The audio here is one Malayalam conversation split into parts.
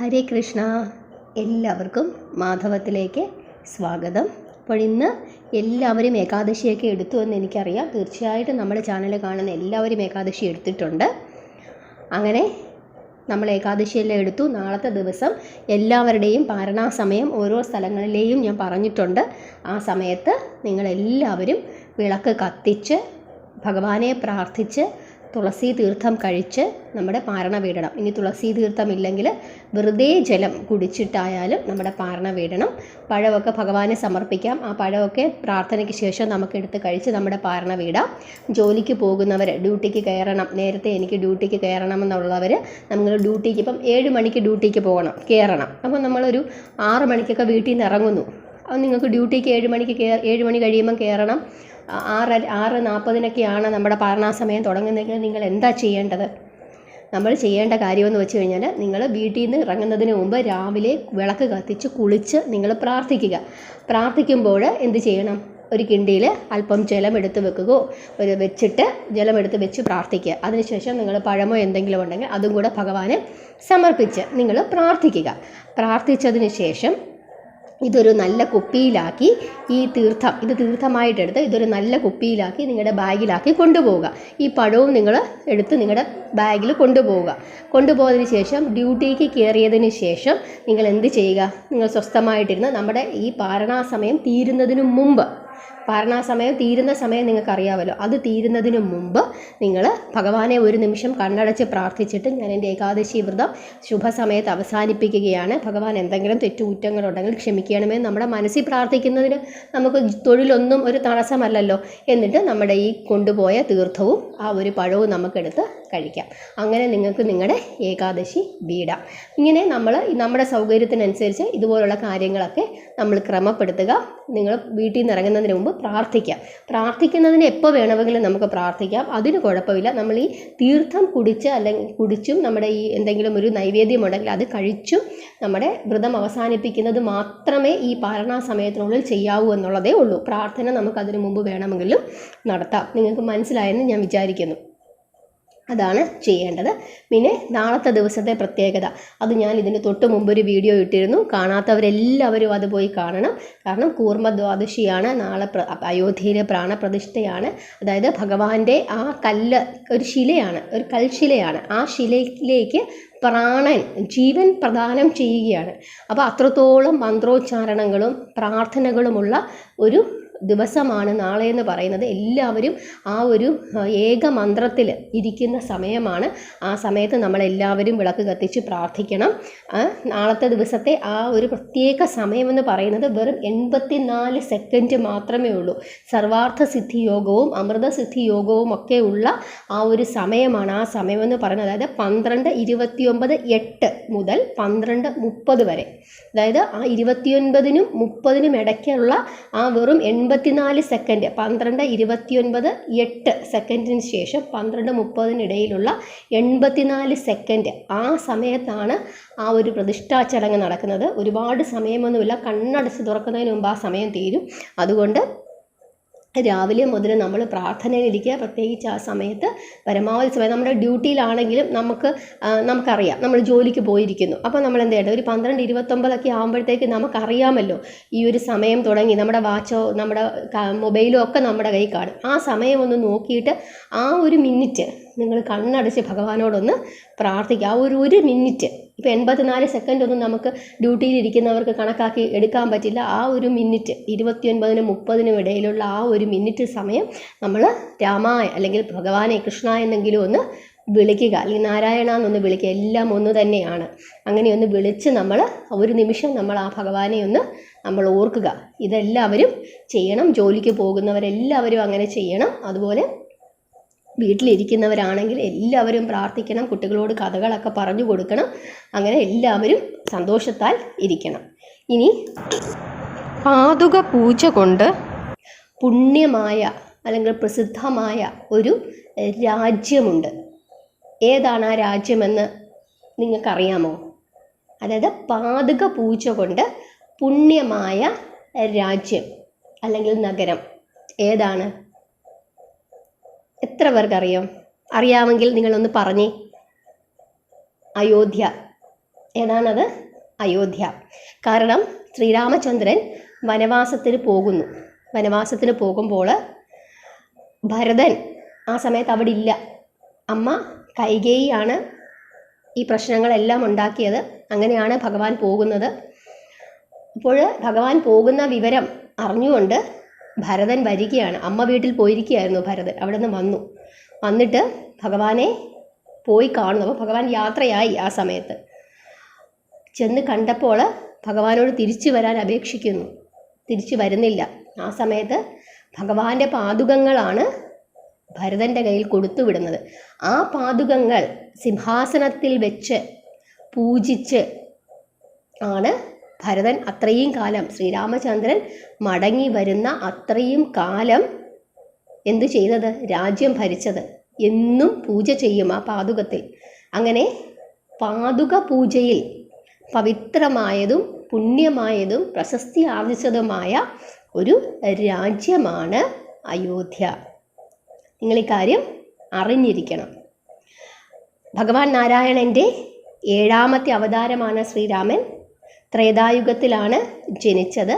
ഹരേ കൃഷ്ണ. എല്ലാവർക്കും മാധവത്തിലേക്ക് സ്വാഗതം. അപ്പോൾ ഇന്ന് എല്ലാവരും ഏകാദശിയൊക്കെ എടുത്തു എന്ന് എനിക്കറിയാം. തീർച്ചയായിട്ടും നമ്മുടെ ചാനൽ കാണുന്ന എല്ലാവരും ഏകാദശി എടുത്തിട്ടുണ്ട്. അങ്ങനെ നമ്മൾ ഏകാദശിയെല്ലാം എടുത്തു. നാളത്തെ ദിവസം എല്ലാവരുടെയും പാരണാ സമയം ഓരോ സ്ഥലങ്ങളിലെയും ഞാൻ പറഞ്ഞിട്ടുണ്ട്. ആ സമയത്ത് നിങ്ങളെല്ലാവരും വിളക്ക് കത്തിച്ച് ഭഗവാനെ പ്രാർത്ഥിച്ച് തുളസി തീർത്ഥം കഴിച്ച് നമ്മുടെ പാരണ വീടണം. ഇനി തുളസി തീർത്ഥം ഇല്ലെങ്കിൽ വെറുതെ ജലം കുടിച്ചിട്ടായാലും നമ്മുടെ പാരണ വീടണം. പഴമൊക്കെ ഭഗവാനെ സമർപ്പിക്കാം. ആ പഴമൊക്കെ പ്രാർത്ഥനയ്ക്ക് ശേഷം നമുക്ക് എടുത്ത് കഴിച്ച് നമ്മുടെ പാരണ വീടാം. ജോലിക്ക് പോകുന്നവർ, ഡ്യൂട്ടിക്ക് കയറണം, നേരത്തെ എനിക്ക് ഡ്യൂട്ടിക്ക് കയറണമെന്നുള്ളവർ, നമ്മൾ ഡ്യൂട്ടിക്ക് ഇപ്പം 7 മണിക്ക് ഡ്യൂട്ടിക്ക് കയറണം. അപ്പോൾ നമ്മളൊരു 6 മണിക്കൊക്കെ വീട്ടിൽ നിന്ന് ഇറങ്ങുന്നു. അപ്പോൾ നിങ്ങൾക്ക് ഡ്യൂട്ടിക്ക് 7 മണി കഴിയുമ്പം കയറണം. 6:40-നൊക്കെയാണ് നമ്മുടെ പാരണാ സമയം തുടങ്ങുന്നതെങ്കിൽ നിങ്ങൾ എന്താ ചെയ്യേണ്ടത്? നമ്മൾ ചെയ്യേണ്ട കാര്യമെന്ന് വെച്ച് കഴിഞ്ഞാൽ, നിങ്ങൾ വീട്ടിൽ നിന്ന് ഇറങ്ങുന്നതിന് മുമ്പ് രാവിലെ വിളക്ക് കത്തിച്ച് കുളിച്ച് നിങ്ങൾ പ്രാർത്ഥിക്കുമ്പോൾ എന്ത് ചെയ്യണം? ഒരു കിണ്ടിയിൽ അല്പം ജലമെടുത്ത് വെക്കുകയോ വെച്ചിട്ട് ജലമെടുത്ത് വെച്ച് പ്രാർത്ഥിക്കുക. അതിനുശേഷം നിങ്ങൾ പഴമോ എന്തെങ്കിലും ഉണ്ടെങ്കിൽ അതും കൂടെ ഭഗവാനെ സമർപ്പിച്ച് നിങ്ങൾ പ്രാർത്ഥിക്കുക. പ്രാർത്ഥിച്ചതിന് ശേഷം ഇതൊരു നല്ല കുപ്പിയിലാക്കി, ഇത് തീർത്ഥമായിട്ടെടുത്ത് ഇതൊരു നല്ല കുപ്പിയിലാക്കി നിങ്ങളുടെ ബാഗിലാക്കി കൊണ്ടുപോവുക. ഈ പഴവും നിങ്ങൾ എടുത്ത് നിങ്ങളുടെ ബാഗിൽ കൊണ്ടുപോയതിന് ശേഷം ഡ്യൂട്ടിക്ക് കയറിയതിന് ശേഷം നിങ്ങൾ എന്ത് ചെയ്യുക? നിങ്ങൾ സ്വസ്ഥമായിട്ടിരുന്ന് നമ്മുടെ ഈ പാരണാ സമയം തീരുന്നതിന് മുമ്പ്, പാരണാ സമയം തീരുന്ന സമയം നിങ്ങൾക്കറിയാമല്ലോ, അത് തീരുന്നതിന് മുമ്പ് നിങ്ങൾ ഭഗവാനെ ഒരു നിമിഷം കണ്ണടച്ച് പ്രാർത്ഥിച്ചിട്ട്, ഞാൻ എൻ്റെ ഏകാദശി വ്രതം ശുഭസമയത്ത് അവസാനിപ്പിക്കുകയാണ്, ഭഗവാൻ എന്തെങ്കിലും തെറ്റുകുറ്റങ്ങളുണ്ടെങ്കിൽ ക്ഷമിക്കണമെന്ന് നമ്മുടെ മനസ്സിൽ പ്രാർത്ഥിക്കുന്നതിന് നമുക്ക് തൊഴിലൊന്നും ഒരു തടസ്സമല്ലല്ലോ. എന്നിട്ട് നമ്മുടെ ഈ കൊണ്ടുപോയ തീർത്ഥവും ആ ഒരു പഴവും നമുക്കെടുത്ത് കഴിക്കാം. അങ്ങനെ നിങ്ങൾക്ക് നിങ്ങളുടെ ഏകാദശി വീടാം. ഇങ്ങനെ നമ്മൾ നമ്മുടെ സൗകര്യത്തിനനുസരിച്ച് ഇതുപോലുള്ള കാര്യങ്ങളൊക്കെ നമ്മൾ ക്രമപ്പെടുത്തുക. നിങ്ങൾ വീട്ടിൽ നിന്ന് ഇറങ്ങുന്നതിന് മുമ്പ് പ്രാർത്ഥിക്കുന്നതിന് എപ്പോൾ വേണമെങ്കിലും നമുക്ക് പ്രാർത്ഥിക്കാം, അതിന് കുഴപ്പമില്ല. നമ്മൾ ഈ തീർത്ഥം കുടിച്ചും നമ്മുടെ ഈ എന്തെങ്കിലും ഒരു നൈവേദ്യം ഉണ്ടെങ്കിൽ അത് കഴിച്ചും നമ്മുടെ വ്രതം അവസാനിപ്പിക്കുന്നത് മാത്രമേ ഈ പാരണാ സമയത്തിനുള്ളിൽ ചെയ്യാവൂ എന്നുള്ളതേ ഉള്ളൂ. പ്രാർത്ഥന നമുക്കതിനു മുമ്പ് വേണമെങ്കിലും നടത്താം. നിങ്ങൾക്ക് മനസ്സിലായെന്ന് ഞാൻ വിചാരിക്കുന്നു. അതാണ് ചെയ്യേണ്ടത്. പിന്നെ നാളത്തെ ദിവസത്തെ പ്രത്യേകത, അത് ഞാൻ ഇതിന് തൊട്ട് മുമ്പ് ഒരു വീഡിയോ ഇട്ടിരുന്നു. കാണാത്തവരെല്ലാവരും അത് പോയി കാണണം. കാരണം കൂർമ്മദ്വാദശിയാണ് നാളെ. അയോധ്യയിലെ പ്രാണപ്രതിഷ്ഠയാണ്. അതായത് ഭഗവാന്റെ ആ കല്ല് ഒരു കൽശിലയാണ്. ആ ശിലയിലേക്ക് ജീവൻ പ്രദാനം ചെയ്യുകയാണ്. അപ്പോൾ അത്രത്തോളം മന്ത്രോച്ചാരണങ്ങളും പ്രാർത്ഥനകളുമുള്ള ഒരു ദിവസമാണ് നാളെ എന്ന് പറയുന്നത്. എല്ലാവരും ആ ഒരു ഏക മന്ത്രത്തിൽ ഇരിക്കുന്ന സമയമാണ്. ആ സമയത്ത് നമ്മളെല്ലാവരും വിളക്ക് കത്തിച്ച് പ്രാർത്ഥിക്കണം. നാളത്തെ ദിവസത്തെ ആ ഒരു പ്രത്യേക സമയമെന്ന് പറയുന്നത് വെറും 84 സെക്കൻഡ് മാത്രമേ ഉള്ളൂ. സർവാർത്ഥ സിദ്ധി യോഗവും അമൃതസിദ്ധി യോഗവും ഒക്കെ ഉള്ള ആ ഒരു സമയമാണ് ആ സമയമെന്ന് പറയുന്നത്. അതായത് 12:29 മുതൽ 12:30 വരെ, അതായത് ആ 29-നും 30-നും ഇടയ്ക്കുള്ള ആ വെറും 84 സെക്കൻഡ്, 12:29 സെക്കൻഡിന് ശേഷം 12:30 84 സെക്കൻഡ്, ആ സമയത്താണ് ആ ഒരു പ്രതിഷ്ഠാ ചടങ്ങ് നടക്കുന്നത്. ഒരുപാട് സമയമൊന്നുമില്ല, കണ്ണടച്ച് തുറക്കുന്നതിന് മുമ്പ് ആ സമയം തീരും. അതുകൊണ്ട് രാവിലെ മുതൽ നമ്മൾ പ്രാർത്ഥനയിലിരിക്കുക. പ്രത്യേകിച്ച് ആ സമയത്ത് പരമാവധി സമയം നമ്മുടെ ഡ്യൂട്ടിയിലാണെങ്കിലും നമുക്കറിയാം, നമ്മൾ ജോലിക്ക് പോയിരിക്കുന്നു. അപ്പോൾ നമ്മൾ എന്ത് ചെയ്യണം? ഒരു 12:29 ആകുമ്പോഴത്തേക്ക് നമുക്കറിയാമല്ലോ ഈ ഒരു സമയം തുടങ്ങി. നമ്മുടെ വാച്ചോ നമ്മുടെ മൊബൈലോ ഒക്കെ നമ്മുടെ കയ്യിൽ കാണും. ആ സമയം ഒന്ന് നോക്കിയിട്ട് ആ ഒരു മിനിറ്റ് നിങ്ങൾ കണ്ണടച്ച് ഭഗവാനോടൊന്ന് പ്രാർത്ഥിക്കുക. ആ ഒരു മിനിറ്റ്, ഇപ്പോൾ 84 സെക്കൻഡ് ഒന്നും നമുക്ക് ഡ്യൂട്ടിയിലിരിക്കുന്നവർക്ക് കണക്കാക്കി എടുക്കാൻ പറ്റില്ല. ആ ഒരു മിനിറ്റ് 29-നും 30-നും ഇടയിലുള്ള ആ ഒരു മിനിറ്റ് സമയം നമ്മൾ രാമായ അല്ലെങ്കിൽ ഭഗവാനെ കൃഷ്ണ എന്നെങ്കിലും ഒന്ന് വിളിക്കുക, അല്ലെങ്കിൽ നാരായണ എന്നൊന്ന് വിളിക്കുക. എല്ലാം ഒന്ന് തന്നെയാണ്. അങ്ങനെ ഒന്ന് വിളിച്ച് നമ്മൾ ഒരു നിമിഷം നമ്മൾ ആ ഭഗവാനെ ഒന്ന് നമ്മൾ ഓർക്കുക. ഇതെല്ലാവരും ചെയ്യണം. ജോലിക്ക് പോകുന്നവരെല്ലാവരും അങ്ങനെ ചെയ്യണം. അതുപോലെ വീട്ടിലിരിക്കുന്നവരാണെങ്കിൽ എല്ലാവരും പ്രാർത്ഥിക്കണം. കുട്ടികളോട് കഥകളൊക്കെ പറഞ്ഞു കൊടുക്കണം. അങ്ങനെ എല്ലാവരും സന്തോഷത്താൽ ഇരിക്കണം. ഇനി പാതുക പൂജ കൊണ്ട് പുണ്യമായ അല്ലെങ്കിൽ പ്രസിദ്ധമായ ഒരു രാജ്യമുണ്ട്. ഏതാണ് ആ രാജ്യമെന്ന് നിങ്ങൾക്കറിയാമോ? അതായത് പാതുക പൂജ കൊണ്ട് പുണ്യമായ രാജ്യം അല്ലെങ്കിൽ നഗരം ഏതാണ്? എത്ര പേർക്കറിയാം? അറിയാമെങ്കിൽ നിങ്ങളൊന്ന് പറഞ്ഞേ. അയോധ്യ. ഏതാണത്? അയോധ്യ. കാരണം ശ്രീരാമചന്ദ്രൻ വനവാസത്തിന് പോകുമ്പോൾ ഭരതൻ ആ സമയത്ത് അവിടെ ഇല്ല. അമ്മ കൈകേയിയാണ് ഈ പ്രശ്നങ്ങളെല്ലാം ഉണ്ടാക്കിയത്. അങ്ങനെയാണ് ഭഗവാൻ പോകുന്നത്. അപ്പോൾ ഭഗവാൻ പോകുന്ന വിവരം അറിഞ്ഞുകൊണ്ട് ഭരതൻ വരികയാണ്. അമ്മ വീട്ടിൽ പോയിരിക്കുകയായിരുന്നു ഭരതൻ. അവിടെ നിന്ന് വന്നിട്ട് ഭഗവാനെ പോയി കാണുന്നു. അപ്പോൾ ഭഗവാൻ യാത്രയായി. ആ സമയത്ത് ചെന്ന് കണ്ടപ്പോൾ ഭഗവാനോട് തിരിച്ചു വരാൻ അപേക്ഷിക്കുന്നു. തിരിച്ചു വരുന്നില്ല. ആ സമയത്ത് ഭഗവാന്റെ പാദുകങ്ങളാണ് ഭരതൻ്റെ കയ്യിൽ കൊടുത്തു വിടുന്നത്. ആ പാദുകങ്ങൾ സിംഹാസനത്തിൽ വെച്ച് പൂജിച്ച് ആണ് ഭരതൻ അത്രയും കാലം, ശ്രീരാമചന്ദ്രൻ മടങ്ങി വരുന്ന അത്രയും കാലം എന്തു ചെയ്തത്? രാജ്യം ഭരിച്ചത്. എന്നും പൂജ ചെയ്യും ആ പാദുകത്തിൽ. അങ്ങനെ പാദുക പൂജയിൽ പവിത്രമായതും പുണ്യമായതും പ്രശസ്തി ആർജിച്ചതുമായ ഒരു രാജ്യമാണ് അയോധ്യ. നിങ്ങൾ ഈ കാര്യം അറിഞ്ഞിരിക്കണം. ഭഗവാൻ നാരായണൻ്റെ 7ാമത്തെ അവതാരമാണ് ശ്രീരാമൻ. ത്രേതായുഗത്തിലാണ് ജനിച്ചത്.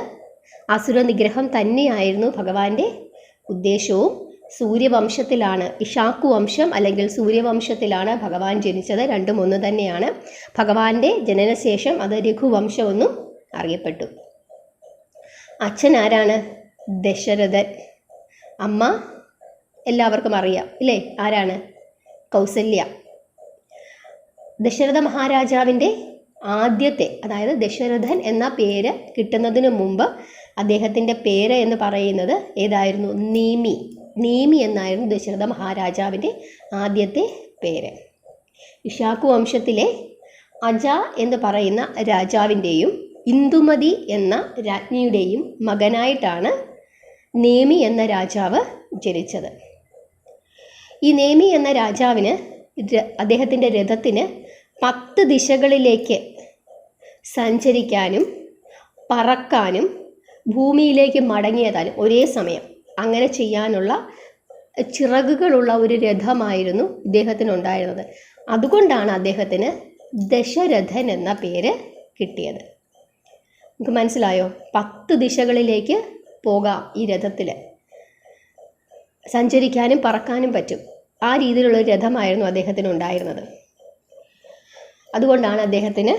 അസുര നിഗ്രഹം തന്നെയായിരുന്നു ഭഗവാന്റെ ഉദ്ദേശവും. സൂര്യവംശത്തിലാണ്, ഇഷാക്കു വംശം അല്ലെങ്കിൽ സൂര്യവംശത്തിലാണ് ഭഗവാൻ ജനിച്ചത്. രണ്ടും ഒന്ന് തന്നെയാണ്. ഭഗവാന്റെ ജനനശേഷം അത് രഘുവംശമെന്നും അറിയപ്പെട്ടു. അച്ഛൻ ആരാണ്? ദശരഥൻ. അമ്മ എല്ലാവർക്കും അറിയാം ഇല്ലേ? ആരാണ്? കൗസല്യ. ദശരഥ മഹാരാജാവിൻ്റെ ആദ്യത്തെ, അതായത് ദശരഥൻ എന്ന പേര് കിട്ടുന്നതിന് മുമ്പ് അദ്ദേഹത്തിൻ്റെ പേര് എന്ന് പറയുന്നത് ഏതായിരുന്നു? നേമി എന്നായിരുന്നു ദശരഥ മഹാരാജാവിൻ്റെ ആദ്യത്തെ പേര്. ഇഷാക്കു വംശത്തിലെ അജ എന്ന് പറയുന്ന രാജാവിൻ്റെയും ഇന്ദുമതി എന്ന രാജ്ഞിയുടെയും മകനായിട്ടാണ് നേമി എന്ന രാജാവ് ജനിച്ചത്. ഈ നേമി എന്ന രാജാവിന് അദ്ദേഹത്തിൻ്റെ രഥത്തിന് 10 ദിശകളിലേക്ക് സഞ്ചരിക്കാനും പറക്കാനും ഭൂമിയിലേക്ക് മടങ്ങിയെത്താനും ഒരേ സമയം അങ്ങനെ ചെയ്യാനുള്ള ചിറകുകളുള്ള ഒരു രഥമായിരുന്നു ഇദ്ദേഹത്തിനുണ്ടായിരുന്നത്. അതുകൊണ്ടാണ് അദ്ദേഹത്തിന് ദശരഥൻ എന്ന പേര് കിട്ടിയത്. നമുക്ക് മനസ്സിലായോ? 10 ദിശകളിലേക്ക് പോകാം ഈ രഥത്തിൽ, സഞ്ചരിക്കാനും പറക്കാനും പറ്റും. ആ രീതിയിലുള്ള രഥമായിരുന്നു അദ്ദേഹത്തിന് ഉണ്ടായിരുന്നത്. അതുകൊണ്ടാണ് അദ്ദേഹത്തിന്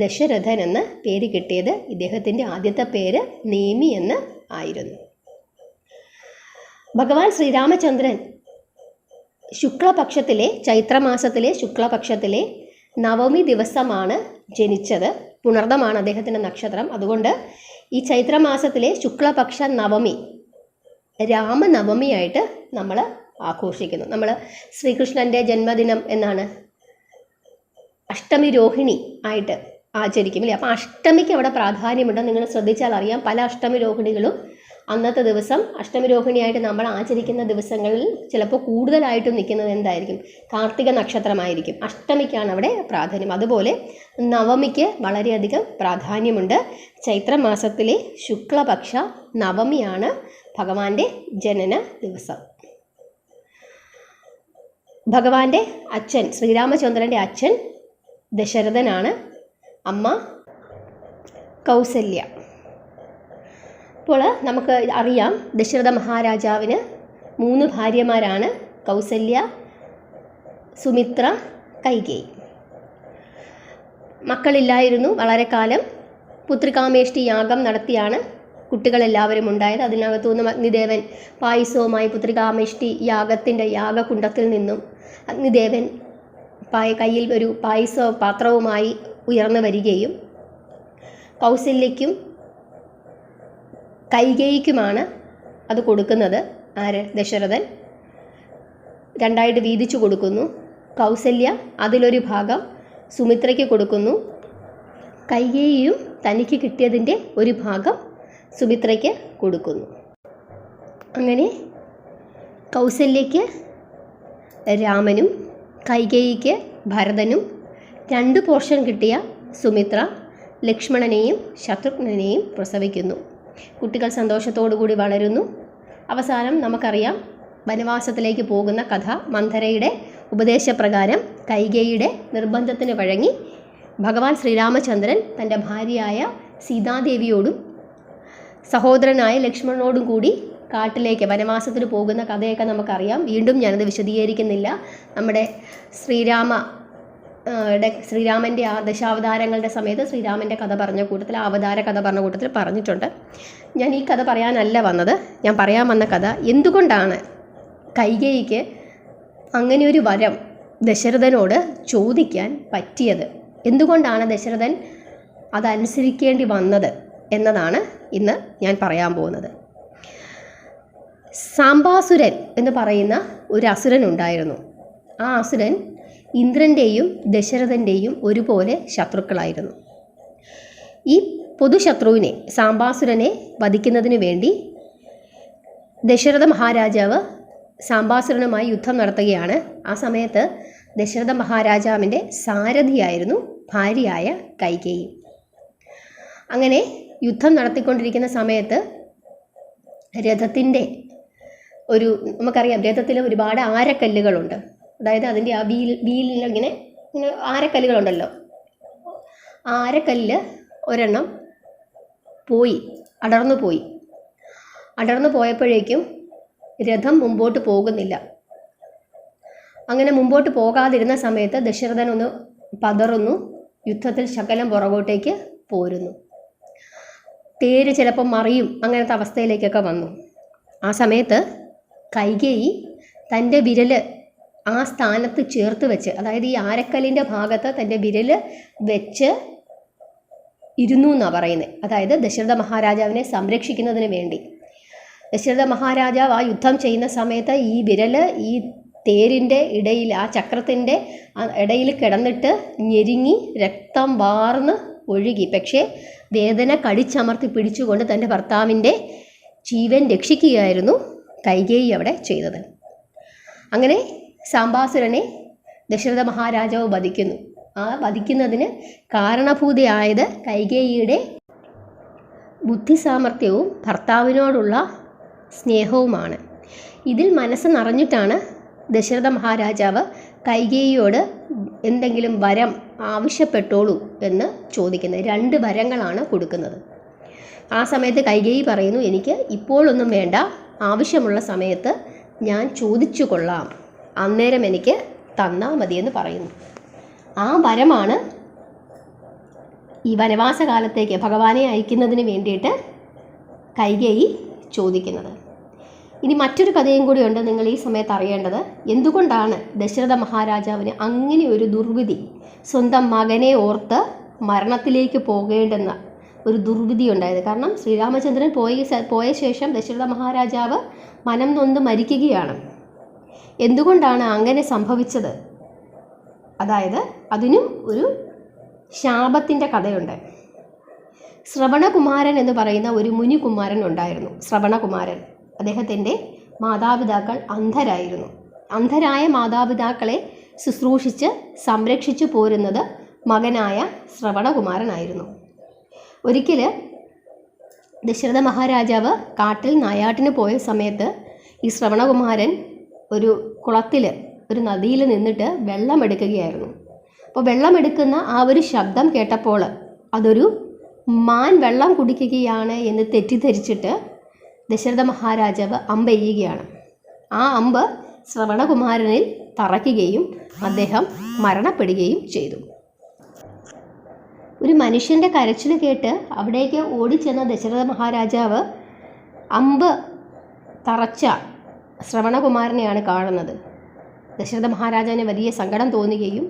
ദശരഥൻ എന്ന പേര് കിട്ടിയത്. ഇദ്ദേഹത്തിൻ്റെ ആദ്യത്തെ പേര് നേമി എന്ന് ആയിരുന്നു. ഭഗവാൻ ശ്രീരാമചന്ദ്രൻ ശുക്ലപക്ഷത്തിലെ, ചൈത്രമാസത്തിലെ ശുക്ലപക്ഷത്തിലെ നവമി ദിവസമാണ് ജനിച്ചത്. പുണർദമാണ് അദ്ദേഹത്തിൻ്റെ നക്ഷത്രം. അതുകൊണ്ട് ഈ ചൈത്രമാസത്തിലെ ശുക്ലപക്ഷ നവമി രാമനവമിയായിട്ട് നമ്മൾ ആഘോഷിക്കുന്നു. നമ്മൾ ശ്രീകൃഷ്ണൻ്റെ ജന്മദിനം എന്നാണ് അഷ്ടമി രോഹിണി ആയിട്ട് ആചരിക്കും ഇല്ലേ? അപ്പോൾ അഷ്ടമിക്ക് അവിടെ പ്രാധാന്യമുണ്ട്. നിങ്ങൾ ശ്രദ്ധിച്ചാൽ അറിയാം, പല അഷ്ടമി രോഹിണികളും അന്നത്തെ ദിവസം അഷ്ടമി രോഹിണിയായിട്ട് നമ്മൾ ആചരിക്കുന്ന ദിവസങ്ങളിൽ ചിലപ്പോൾ കൂടുതലായിട്ടും നിൽക്കുന്നത് എന്തായിരിക്കും? കാർത്തിക നക്ഷത്രമായിരിക്കും. അഷ്ടമിക്കാണ് അവിടെ പ്രാധാന്യം. അതുപോലെ നവമിക്ക് വളരെയധികം പ്രാധാന്യമുണ്ട്. ചൈത്രമാസത്തിലെ ശുക്ലപക്ഷ നവമിയാണ് ഭഗവാന്റെ ജനന ദിവസം. ഭഗവാന്റെ അച്ഛൻ, ശ്രീരാമചന്ദ്രൻ്റെ അച്ഛൻ ദശരഥനാണ്. അമ്മ കൗസല്യ. അപ്പോൾ നമുക്ക് അറിയാം, ദശരഥ മഹാരാജാവിന് 3 ഭാര്യമാരാണ്: കൗസല്യ, സുമിത്ര, കൈകേയി. മക്കളില്ലായിരുന്നു വളരെ കാലം. പുത്രികാമേഷ്ടി യാഗം നടത്തിയാണ് കുട്ടികളെല്ലാവരും ഉണ്ടായത്. അതിനകത്തുനിന്ന് അഗ്നിദേവൻ പായസവുമായി പുത്രികാമേഷ്ടി യാഗത്തിൻ്റെ യാഗകുണ്ഡത്തിൽ നിന്നും അഗ്നിദേവൻ കയ്യിൽ ഒരു പായസ പാത്രവുമായി ഉയർന്നു വരികയും കൗസല്യയ്ക്കും കൈകേയിക്കുമാണ് അത് കൊടുക്കുന്നത്. ആര്? ദശരഥൻ. 2ആയിട്ട് വീതിച്ചു കൊടുക്കുന്നു. കൗസല്യ അതിലൊരു ഭാഗം സുമിത്രയ്ക്ക് കൊടുക്കുന്നു. കൈകേയിയും തനിക്ക് കിട്ടിയതിൻ്റെ ഒരു ഭാഗം സുമിത്രയ്ക്ക് കൊടുക്കുന്നു. അങ്ങനെ കൗസല്യയ്ക്ക് രാമനും കൈകേയിക്ക് ഭരതനും 2 പോർഷൻ കിട്ടിയ സുമിത്ര ലക്ഷ്മണനെയും ശത്രുഘ്നനെയും പ്രസവിക്കുന്നു. കുട്ടികൾ സന്തോഷത്തോടുകൂടി വളരുന്നു. അവസാനം നമുക്കറിയാം, വനവാസത്തിലേക്ക് പോകുന്ന കഥ. മന്ധരയുടെ ഉപദേശപ്രകാരം കൈകേയിയുടെ നിർബന്ധത്തിന് വഴങ്ങി ഭഗവാൻ ശ്രീരാമചന്ദ്രൻ തൻ്റെ ഭാര്യയായ സീതാദേവിയോടും സഹോദരനായ ലക്ഷ്മണനോടും കൂടി കാട്ടിലേക്ക് വനവാസത്തിന് പോകുന്ന കഥയൊക്കെ നമുക്കറിയാം. വീണ്ടും ഞാനത് വിശദീകരിക്കുന്നില്ല. നമ്മുടെ ശ്രീരാമൻ്റെ ആ ദശാവതാരങ്ങളുടെ സമയത്ത് ശ്രീരാമൻ്റെ കഥ പറഞ്ഞ കൂട്ടത്തിൽ, അവതാര കഥ പറഞ്ഞ കൂട്ടത്തിൽ പറഞ്ഞിട്ടുണ്ട്. ഞാൻ ഈ കഥ പറയാനല്ല വന്നത്. ഞാൻ പറയാൻ വന്ന കഥ എന്തുകൊണ്ടാണ് കൈകേയിക്ക് അങ്ങനെ ഒരു വരം ദശരഥനോട് ചോദിക്കാൻ പറ്റിയത്, എന്തുകൊണ്ടാണ് ദശരഥൻ അതനുസരിക്കേണ്ടി വന്നത് എന്നതാണ് ഇന്ന് ഞാൻ പറയാൻ പോകുന്നത്. സാംബാസുരൻ എന്ന് പറയുന്ന ഒരു അസുരൻ ഉണ്ടായിരുന്നു. ആ അസുരൻ ഇന്ദ്രൻ്റെയും ദശരഥൻ്റെയും ഒരുപോലെ ശത്രുക്കളായിരുന്നു. ഈ പൊതുശത്രുവിനെ, സാംബാസുരനെ വധിക്കുന്നതിന് വേണ്ടി ദശരഥ മഹാരാജാവ് സാംബാസുരനുമായി യുദ്ധം നടത്തുകയാണ്. ആ സമയത്ത് ദശരഥ മഹാരാജാവിൻ്റെ സാരഥിയായിരുന്നു ഭാര്യയായ കൈകേയി. അങ്ങനെ യുദ്ധം നടത്തിക്കൊണ്ടിരിക്കുന്ന സമയത്ത് രഥത്തിൻ്റെ നമുക്കറിയാം, രഥത്തിൽ ഒരുപാട് ആരക്കല്ലുകളുണ്ട്. അതായത് അതിൻ്റെ ആ വീലിലിങ്ങനെ ആരക്കല്ലുകളുണ്ടല്ലോ. ആരക്കല്ല് ഒരെണ്ണം അടർന്നു പോയപ്പോഴേക്കും രഥം മുമ്പോട്ട് പോകുന്നില്ല. അങ്ങനെ മുമ്പോട്ട് പോകാതിരുന്ന സമയത്ത് ദശരഥൻ ഒന്ന് പതറുന്നു, യുദ്ധത്തിൽ ശകലം പുറകോട്ടേക്ക് പോരുന്നു. തേര് ചിലപ്പോൾ മറിയും, അങ്ങനത്തെ അവസ്ഥയിലേക്കൊക്കെ വന്നു. ആ സമയത്ത് കൈകേയി തൻ്റെ വിരൽ ആ സ്ഥാനത്ത് ചേർത്ത് വെച്ച്, അതായത് ഈ ആരക്കല്ലിൻ്റെ ഭാഗത്ത് തൻ്റെ വിരൽ വെച്ച് ഇരുന്നു എന്നാണ് പറയുന്നത്. അതായത് ദശരഥ മഹാരാജാവിനെ സംരക്ഷിക്കുന്നതിന് വേണ്ടി. ദശരഥ മഹാരാജാവ് ആ യുദ്ധം ചെയ്യുന്ന സമയത്ത് ഈ വിരൽ ഈ തേരിൻ്റെ ഇടയിൽ, ആ ചക്രത്തിൻ്റെ ഇടയിൽ കിടന്നിട്ട് ഞെരുങ്ങി രക്തം വാർന്ന് ഒഴുകി. പക്ഷേ വേദന കടിച്ചമർത്തി പിടിച്ചുകൊണ്ട് തൻ്റെ ഭർത്താവിൻ്റെ ജീവൻ രക്ഷിക്കുകയായിരുന്നു കൈകേയി അവിടെ ചെയ്തത്. അങ്ങനെ സാംബാസുരനെ ദശരഥ മഹാരാജാവ് വധിക്കുന്നു. ആ വധിക്കുന്നതിന് കാരണഭൂതയായത് കൈകേയിയുടെ ബുദ്ധിസാമർഥ്യവും ഭർത്താവിനോടുള്ള സ്നേഹവുമാണ്. ഇതിൽ മനസ്സ് നിറഞ്ഞിട്ടാണ് ദശരഥ മഹാരാജാവ് കൈകേയിയോട് എന്തെങ്കിലും വരം ആവശ്യപ്പെട്ടോളൂ എന്ന് ചോദിക്കുന്നത്. 2 വരങ്ങളാണ് കൊടുക്കുന്നത്. ആ സമയത്ത് കൈകേയി പറയുന്നു, എനിക്ക് ഇപ്പോഴൊന്നും വേണ്ട, ആവശ്യമുള്ള സമയത്ത് ഞാൻ ചോദിച്ചു കൊള്ളാം, അന്നേരം എനിക്ക് തന്നാൽ മതിയെന്ന് പറയുന്നു. ആ വരമാണ് ഈ വനവാസകാലത്തേക്ക് ഭഗവാനെ അയക്കുന്നതിന് വേണ്ടിയിട്ട് കൈകേയി ചോദിക്കുന്നത്. ഇനി മറ്റൊരു കഥയും കൂടിയുണ്ട് നിങ്ങൾ ഈ സമയത്ത് അറിയേണ്ടത്. എന്തുകൊണ്ടാണ് ദശരഥ മഹാരാജാവിന് അങ്ങനെ ഒരു ദുർവിധി, സ്വന്തം മകനെ ഓർത്ത് മരണത്തിലേക്ക് പോകേണ്ടുന്ന ഒരു ദുർവിധി ഉണ്ടായത്? കാരണം ശ്രീരാമചന്ദ്രൻ പോയ ശേഷം ദശരഥ മഹാരാജാവ് മനം നൊന്ത് മരിക്കുകയാണ്. എന്തുകൊണ്ടാണ് അങ്ങനെ സംഭവിച്ചത്? അതായത് അതിനും ഒരു ശാപത്തിൻ്റെ കഥയുണ്ട്. ശ്രവണകുമാരൻ എന്ന് പറയുന്ന ഒരു മുനികുമാരൻ ഉണ്ടായിരുന്നു. ശ്രവണകുമാരൻ, അദ്ദേഹത്തിൻ്റെ മാതാപിതാക്കൾ അന്ധരായിരുന്നു. അന്ധരായ മാതാപിതാക്കളെ ശുശ്രൂഷിച്ച് സംരക്ഷിച്ചു പോരുന്നത് മകനായ ശ്രവണകുമാരനായിരുന്നു. ഒരിക്കൽ ദശരഥ മഹാരാജാവ് കാട്ടിൽ നായാട്ടിന് പോയ സമയത്ത് ഈ ശ്രവണകുമാരൻ ഒരു കുളത്തിൽ, ഒരു നദിയിൽ നിന്നിട്ട് വെള്ളമെടുക്കുകയായിരുന്നു. അപ്പോൾ വെള്ളമെടുക്കുന്ന ആ ഒരു ശബ്ദം കേട്ടപ്പോൾ അതൊരു മാൻ വെള്ളം കുടിക്കുകയാണ് എന്ന് തെറ്റിദ്ധരിച്ചിട്ട് ദശരഥ മഹാരാജാവ് അമ്പ് എയ്യുകയാണ്. ആ അമ്പ് ശ്രവണകുമാരനിൽ തറയ്ക്കുകയും അദ്ദേഹം മരണപ്പെടുകയും ചെയ്തു. ഒരു മനുഷ്യൻ്റെ കരച്ചിൽ കേട്ട് അവിടേക്ക് ഓടിച്ചെന്ന ദശരഥ മഹാരാജാവ് അമ്പ് തറച്ച ശ്രവണകുമാരനെയാണ് കാണുന്നത്. ദശരഥ മഹാരാജാവിന് വലിയ സങ്കടം തോന്നുകയും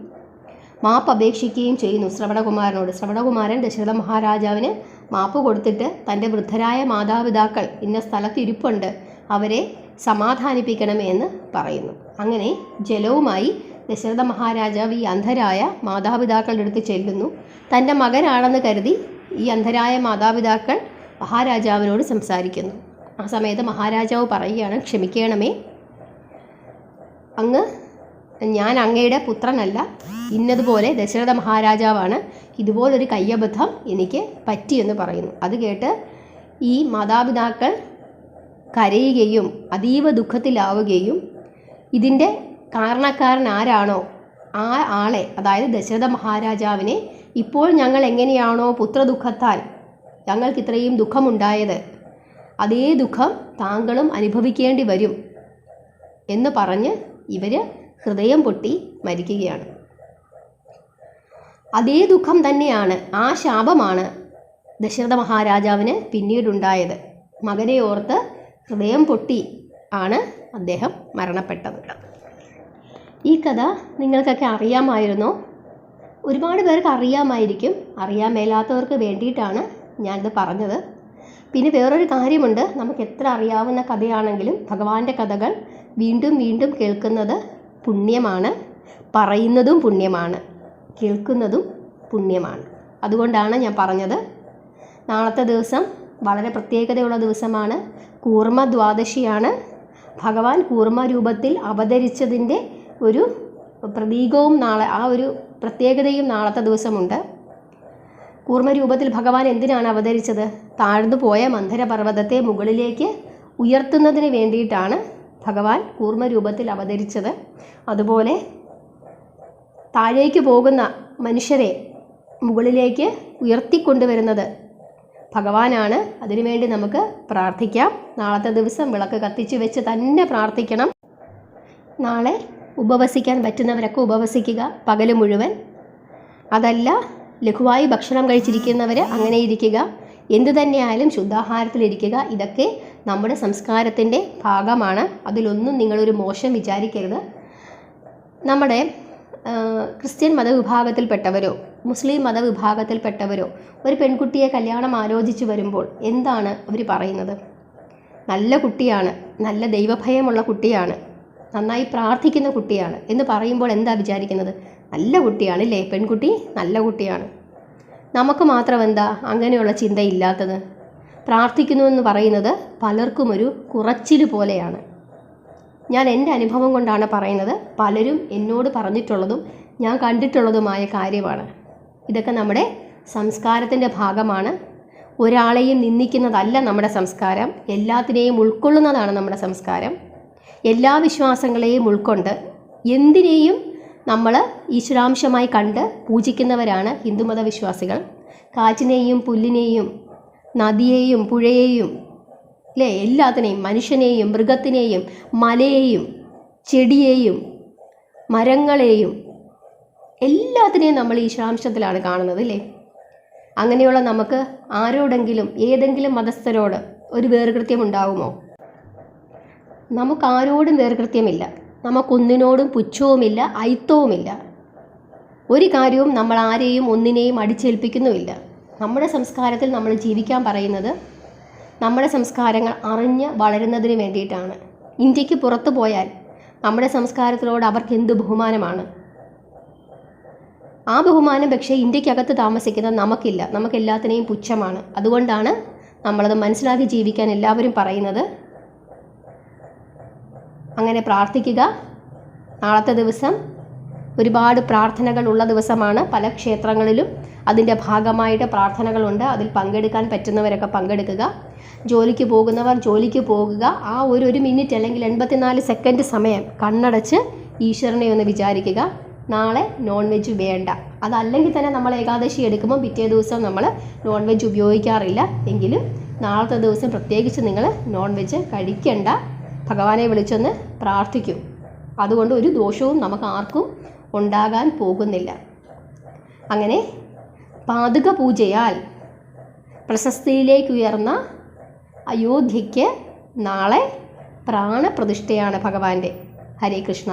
മാപ്പ് അപേക്ഷിക്കുകയും ചെയ്യുന്നു ശ്രവണകുമാരനോട്. ശ്രവണകുമാരൻ ദശരഥ മഹാരാജാവിന് മാപ്പ് കൊടുത്തിട്ട് തൻ്റെ വൃദ്ധരായ മാതാപിതാക്കൾ ഇന്ന സ്ഥലത്ത് ഇരിപ്പുണ്ട്, അവരെ സമാധാനിപ്പിക്കണമേ എന്ന് പറയുന്നു. അങ്ങനെ ജലവുമായി ദശരഥ മഹാരാജാവ് ഈ അന്ധരായ മാതാപിതാക്കളുടെ അടുത്ത് ചെല്ലുന്നു. തൻ്റെ മകനാണെന്ന് കരുതി ഈ അന്ധരായ മാതാപിതാക്കൾ മഹാരാജാവിനോട് സംസാരിക്കുന്നു. ആ സമയത്ത് മഹാരാജാവ് പറയുകയാണ്, ക്ഷമിക്കണമേ, ഞാൻ അങ്ങയുടെ പുത്രനല്ല, ഇന്നതുപോലെ ദശരഥ മഹാരാജാവാണ്, ഇതുപോലൊരു കയ്യബദ്ധം എനിക്ക് പറ്റിയെന്ന് പറയുന്നു. അത് കേട്ട് ഈ മാതാപിതാക്കൾ കരയുകയും അതീവ ദുഃഖത്തിലാവുകയും ഇതിൻ്റെ കാരണക്കാരൻ ആരാണോ ആ ആളെ, അതായത് ദശരഥ മഹാരാജാവിനെ ഇപ്പോൾ ഞങ്ങൾ എങ്ങനെയാണോ പുത്രദുഃഖത്താൽ ഞങ്ങൾക്ക് ഇത്രയും ദുഃഖമുണ്ടായത്, അതേ ദുഃഖം താങ്കളും അനുഭവിക്കേണ്ടി വരും എന്ന് പറഞ്ഞ് ഇവർ ഹൃദയം പൊട്ടി മരിക്കുകയാണ്. അതേ ദുഃഖം തന്നെയാണ്, ആ ശാപമാണ് ദശരഥ മഹാരാജാവിന് പിന്നീടുണ്ടായത്. മകനെ ഓർത്ത് ഹൃദയം പൊട്ടി ആണ് അദ്ദേഹം മരണപ്പെട്ടത്. ഈ കഥ നിങ്ങൾക്കൊക്കെ അറിയാമായിരുന്നോ? ഒരുപാട് പേർക്ക് അറിയാമായിരിക്കും. അറിയാൻ മേലാത്തവർക്ക് വേണ്ടിയിട്ടാണ് ഞാനിത് പറഞ്ഞത്. പിന്നെ വേറൊരു കാര്യമുണ്ട്, നമുക്ക് എത്ര അറിയാവുന്ന കഥയാണെങ്കിലും ഭഗവാന്റെ കഥകൾ വീണ്ടും വീണ്ടും കേൾക്കുന്നത് പുണ്യമാണ്, പറയുന്നതും പുണ്യമാണ്, കേൾക്കുന്നതും പുണ്യമാണ്. അതുകൊണ്ടാണ് ഞാൻ പറഞ്ഞത്. നാളത്തെ ദിവസം വളരെ പ്രത്യേകതയുള്ള ദിവസമാണ്. കൂർമ്മ ദ്വാദശിയാണ്. ഭഗവാൻ കൂർമ്മ രൂപത്തിൽ അവതരിച്ചതിൻ്റെ ഒരു പ്രതീകവും ആ ഒരു പ്രത്യേകതയും നാളത്തെ ദിവസമുണ്ട്. കൂർമ്മ രൂപത്തിൽ ഭഗവാൻ എന്തിനാണ് അവതരിച്ചത്? താഴ്ന്നു പോയ മന്ധരപർവ്വതത്തെ മുകളിലേക്ക് ഉയർത്തുന്നതിന് വേണ്ടിയിട്ടാണ് ഭഗവാൻ കൂർമ്മ രൂപത്തിൽ അവതരിച്ചത്. അതുപോലെ താഴേക്ക് പോകുന്ന മനുഷ്യരെ മുകളിലേക്ക് ഉയർത്തിക്കൊണ്ടുവരുന്നത് ഭഗവാനാണ്. അതിനുവേണ്ടി നമുക്ക് പ്രാർത്ഥിക്കാം. നാളത്തെ ദിവസം വിളക്ക് കത്തിച്ച് വെച്ച് തന്നെ പ്രാർത്ഥിക്കണം. നാളെ ഉപവസിക്കാൻ പറ്റുന്നവരൊക്കെ ഉപവസിക്കുക പകൽ മുഴുവൻ. അതല്ല, ലഘുവായി ഭക്ഷണം കഴിച്ചിരിക്കുന്നവർ അങ്ങനെ ഇരിക്കുക. എന്തു തന്നെയായാലും ശുദ്ധാഹാരത്തിലിരിക്കുക. ഇതൊക്കെ നമ്മുടെ സംസ്കാരത്തിൻ്റെ ഭാഗമാണ്. അതിലൊന്നും നിങ്ങളൊരു മോശം വിചാരിക്കരുത്. നമ്മുടെ ക്രിസ്ത്യൻ മതവിഭാഗത്തിൽപ്പെട്ടവരോ മുസ്ലിം മതവിഭാഗത്തിൽപ്പെട്ടവരോ ഒരു പെൺകുട്ടിയെ കല്യാണം ആലോചിച്ച് വരുമ്പോൾ എന്താണ് അവർ പറയുന്നത്? നല്ല കുട്ടിയാണ്, നല്ല ദൈവഭയമുള്ള കുട്ടിയാണ്, നന്നായി പ്രാർത്ഥിക്കുന്ന കുട്ടിയാണ് എന്ന് പറയുമ്പോൾ എന്താ വിചാരിക്കുന്നത്? നല്ല കുട്ടിയാണ് അല്ലേ, പെൺകുട്ടി നല്ല കുട്ടിയാണ്. നമുക്ക് മാത്രം എന്താ അങ്ങനെയുള്ള ചിന്തയില്ലാത്തത്? പ്രാർത്ഥിക്കുന്നു എന്ന് പറയുന്നത് പലർക്കും ഒരു കുറച്ചിൽ പോലെയാണ്. ഞാൻ എൻ്റെ അനുഭവം കൊണ്ടാണ് പറയുന്നത്. പലരും എന്നോട് പറഞ്ഞിട്ടുള്ളതും ഞാൻ കണ്ടിട്ടുള്ളതുമായ കാര്യമാണ്. ഇതൊക്കെ നമ്മുടെ സംസ്കാരത്തിൻ്റെ ഭാഗമാണ്. ഒരാളെയും നിന്ദിക്കുന്നതല്ല നമ്മുടെ സംസ്കാരം. എല്ലാത്തിനെയും ഉൾക്കൊള്ളുന്നതാണ് നമ്മുടെ സംസ്കാരം. എല്ലാ വിശ്വാസങ്ങളെയും ഉൾക്കൊണ്ട് എന്തിനേയും നമ്മൾ ഈശ്വരാംശമായി കണ്ട് പൂജിക്കുന്നവരാണ് ഹിന്ദുമത വിശ്വാസികൾ. കാറ്റിനെയും പുല്ലിനെയും നദിയെയും പുഴയെയും അല്ലേ, എല്ലാത്തിനെയും, മനുഷ്യനെയും മൃഗത്തിനെയും മലയെയും ചെടിയെയും മരങ്ങളെയും എല്ലാത്തിനെയും നമ്മൾ ഈശ്വരാംശത്തിലാണ് കാണുന്നത് അല്ലേ. അങ്ങനെയുള്ള നമുക്ക് ആരോടെങ്കിലും ഏതെങ്കിലും മതസ്ഥരോട് ഒരു വേർകൃത്യം ഉണ്ടാകുമോ? നമുക്കാരോടും വേർകൃത്യമില്ല. നമുക്കൊന്നിനോടും പുച്ഛവുമില്ല, അയിത്തവുമില്ല. ഒരു കാര്യവും നമ്മൾ ആരെയും ഒന്നിനെയും അടിച്ചേൽപ്പിക്കുന്നുമില്ല. നമ്മുടെ സംസ്കാരത്തിൽ നമ്മൾ ജീവിക്കാൻ പറയുന്നത് നമ്മുടെ സംസ്കാരങ്ങൾ അറിഞ്ഞ് വളരുന്നതിന് വേണ്ടിയിട്ടാണ്. ഇന്ത്യക്ക് പുറത്തു പോയാൽ നമ്മുടെ സംസ്കാരത്തിനോട് അവർക്ക് എന്ത് ബഹുമാനമാണ്. ആ ബഹുമാനം പക്ഷേ ഇന്ത്യക്കകത്ത് താമസിക്കുന്ന നമുക്കില്ല. നമുക്കെല്ലാത്തിനെയും പുച്ഛമാണ്. അതുകൊണ്ടാണ് നമ്മളത് മനസ്സിലാക്കി ജീവിക്കാൻ എല്ലാവരും പറയുന്നത്. അങ്ങനെ പ്രാർത്ഥിക്കുക. നാളത്തെ ദിവസം ഒരുപാട് പ്രാർത്ഥനകളുള്ള ദിവസമാണ്. പല ക്ഷേത്രങ്ങളിലും അതിൻ്റെ ഭാഗമായിട്ട് പ്രാർത്ഥനകളുണ്ട്. അതിൽ പങ്കെടുക്കാൻ പറ്റുന്നവരൊക്കെ പങ്കെടുക്കുക. ജോലിക്ക് പോകുന്നവർ ജോലിക്ക് പോകുക. ആ ഒരു മിനിറ്റ് അല്ലെങ്കിൽ 84 സെക്കൻഡ് സമയം കണ്ണടച്ച് ഈശ്വരനെ ഒന്ന് വിചാരിക്കുക. നാളെ നോൺ വെജ് വേണ്ട. അതല്ലെങ്കിൽ തന്നെ നമ്മൾ ഏകാദശി എടുക്കുമ്പോൾ പിറ്റേ ദിവസം നമ്മൾ നോൺ വെജ് ഉപയോഗിക്കാറില്ല. എങ്കിലും നാളത്തെ ദിവസം പ്രത്യേകിച്ച് നിങ്ങൾ നോൺ വെജ് കഴിക്കണ്ട. ഭഗവാനെ വിളിച്ചൊന്ന് പ്രാർത്ഥിക്കും. അതുകൊണ്ട് ഒരു ദോഷവും നമുക്ക് ആർക്കും ഉണ്ടാകാൻ പോകുന്നില്ല. അങ്ങനെ പാതുക പൂജയാൽ പ്രശസ്തിയിലേക്ക് ഉയർന്ന അയോധ്യയ്ക്ക് നാളെ പ്രാണപ്രതിഷ്ഠയാണ് ഭഗവാന്റെ. ഹരേ കൃഷ്ണ.